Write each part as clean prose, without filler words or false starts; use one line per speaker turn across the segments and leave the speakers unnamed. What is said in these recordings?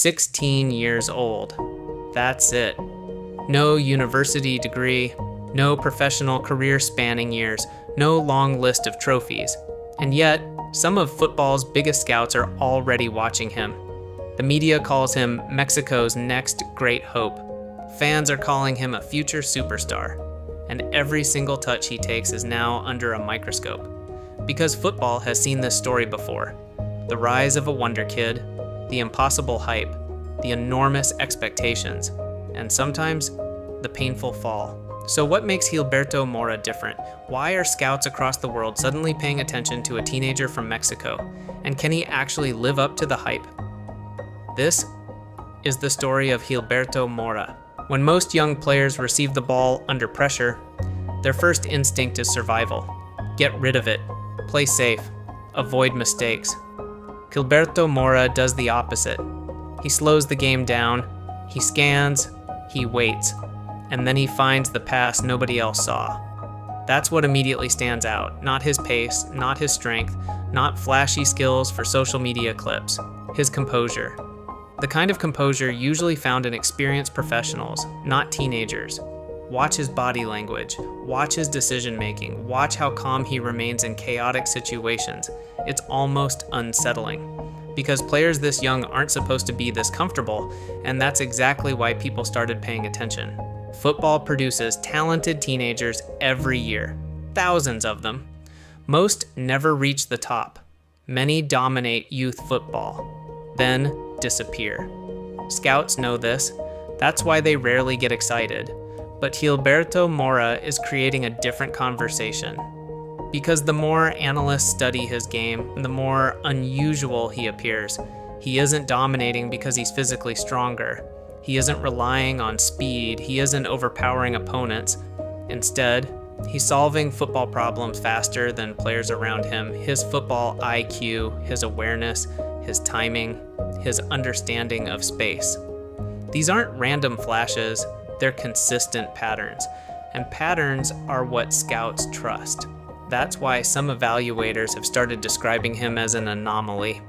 16 years old. That's it. No university degree, no professional career spanning years, no long list of trophies. And yet, some of football's biggest scouts are already watching him. The media calls him Mexico's next great hope. Fans are calling him a future superstar. And every single touch he takes is now under a microscope. Because football has seen this story before. The rise of a wonder kid, the impossible hype, the enormous expectations, and sometimes the painful fall. So what makes Gilberto Mora different? Why are scouts across the world suddenly paying attention to a teenager from Mexico? And can he actually live up to the hype? This is the story of Gilberto Mora. When most young players receive the ball under pressure, their first instinct is survival. Get rid of it, play safe, avoid mistakes. Gilberto Mora does the opposite. He slows the game down, he scans, he waits, and then he finds the pass nobody else saw. That's what immediately stands out, not his pace, not his strength, not flashy skills for social media clips, his composure. The kind of composure usually found in experienced professionals, not teenagers. Watch his body language, watch his decision making, watch how calm he remains in chaotic situations. It's almost unsettling. Because players this young aren't supposed to be this comfortable, and that's exactly why people started paying attention. Football produces talented teenagers every year, thousands of them. Most never reach the top. Many dominate youth football, then disappear. Scouts know this. That's why they rarely get excited. But Gilberto Mora is creating a different conversation. Because the more analysts study his game, the more unusual he appears. He isn't dominating because he's physically stronger. He isn't relying on speed. He isn't overpowering opponents. Instead, he's solving football problems faster than players around him. His football IQ, his awareness, his timing, his understanding of space. These aren't random flashes, they're consistent patterns. And patterns are what scouts trust. That's why some evaluators have started describing him as an anomaly,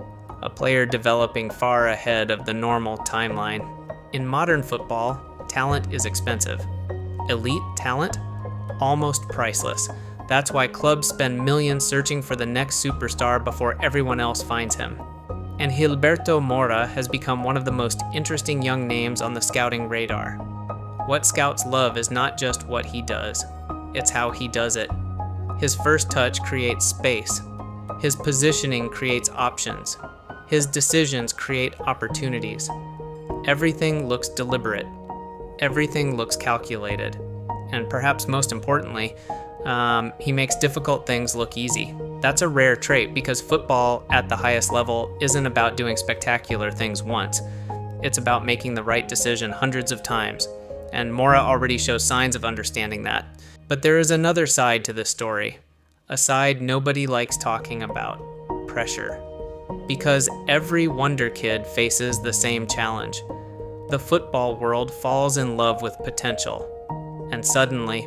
a player developing far ahead of the normal timeline. In modern football, talent is expensive. Elite talent? Almost priceless. That's why clubs spend millions searching for the next superstar before everyone else finds him. And Gilberto Mora has become one of the most interesting young names on the scouting radar. What scouts love is not just what he does, it's how he does it. His first touch creates space. His positioning creates options. His decisions create opportunities. Everything looks deliberate. Everything looks calculated. And perhaps most importantly, he makes difficult things look easy. That's a rare trait because football at the highest level isn't about doing spectacular things once. It's about making the right decision hundreds of times. And Mora already shows signs of understanding that. But there is another side to this story, a side nobody likes talking about: pressure. Because every wonder kid faces the same challenge. The football world falls in love with potential, and suddenly,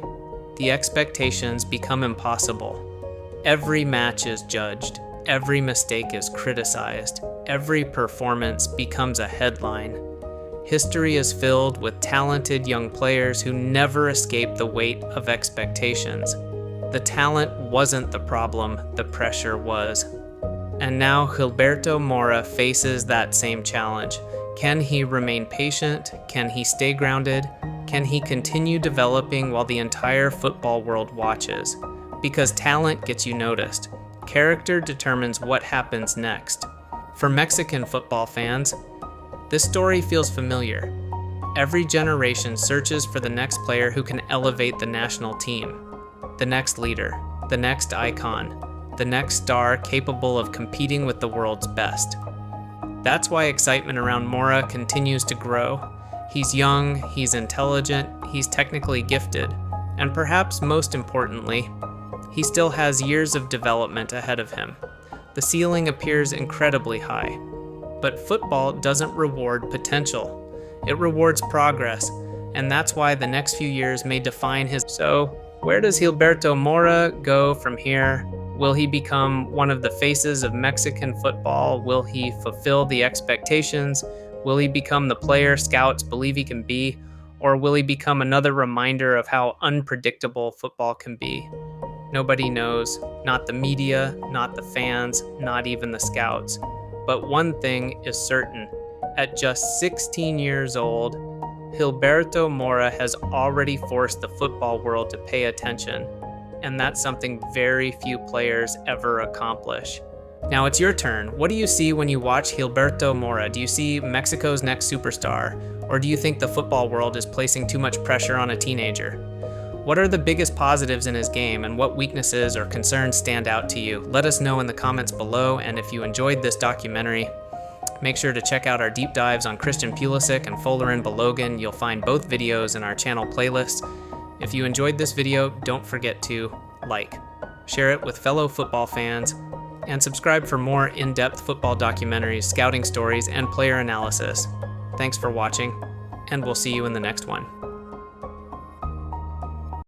the expectations become impossible. Every match is judged, every mistake is criticized, every performance becomes a headline. History is filled with talented young players who never escape the weight of expectations. The talent wasn't the problem, the pressure was. And now Gilberto Mora faces that same challenge. Can he remain patient? Can he stay grounded? Can he continue developing while the entire football world watches? Because talent gets you noticed. Character determines what happens next. For Mexican football fans, this story feels familiar. Every generation searches for the next player who can elevate the national team, the next leader, the next icon, the next star capable of competing with the world's best. That's why excitement around Mora continues to grow. He's young, he's intelligent, he's technically gifted, and perhaps most importantly, he still has years of development ahead of him. The ceiling appears incredibly high. But football doesn't reward potential. It rewards progress, and that's why the next few years may define his. So, where does Gilberto Mora go from here? Will he become one of the faces of Mexican football? Will he fulfill the expectations? Will he become the player scouts believe he can be, or will he become another reminder of how unpredictable football can be? Nobody knows, not the media, not the fans, not even the scouts. But one thing is certain. At just 16 years old, Gilberto Mora has already forced the football world to pay attention, and that's something very few players ever accomplish. Now it's your turn. What do you see when you watch Gilberto Mora? Do you see Mexico's next superstar, or do you think the football world is placing too much pressure on a teenager? What are the biggest positives in his game, and what weaknesses or concerns stand out to you? Let us know in the comments below, and if you enjoyed this documentary, make sure to check out our deep dives on Christian Pulisic and Folarin Balogun. You'll find both videos in our channel playlist. If you enjoyed this video, don't forget to like, share it with fellow football fans, and subscribe for more in-depth football documentaries, scouting stories, and player analysis. Thanks for watching, and we'll see you in the next one.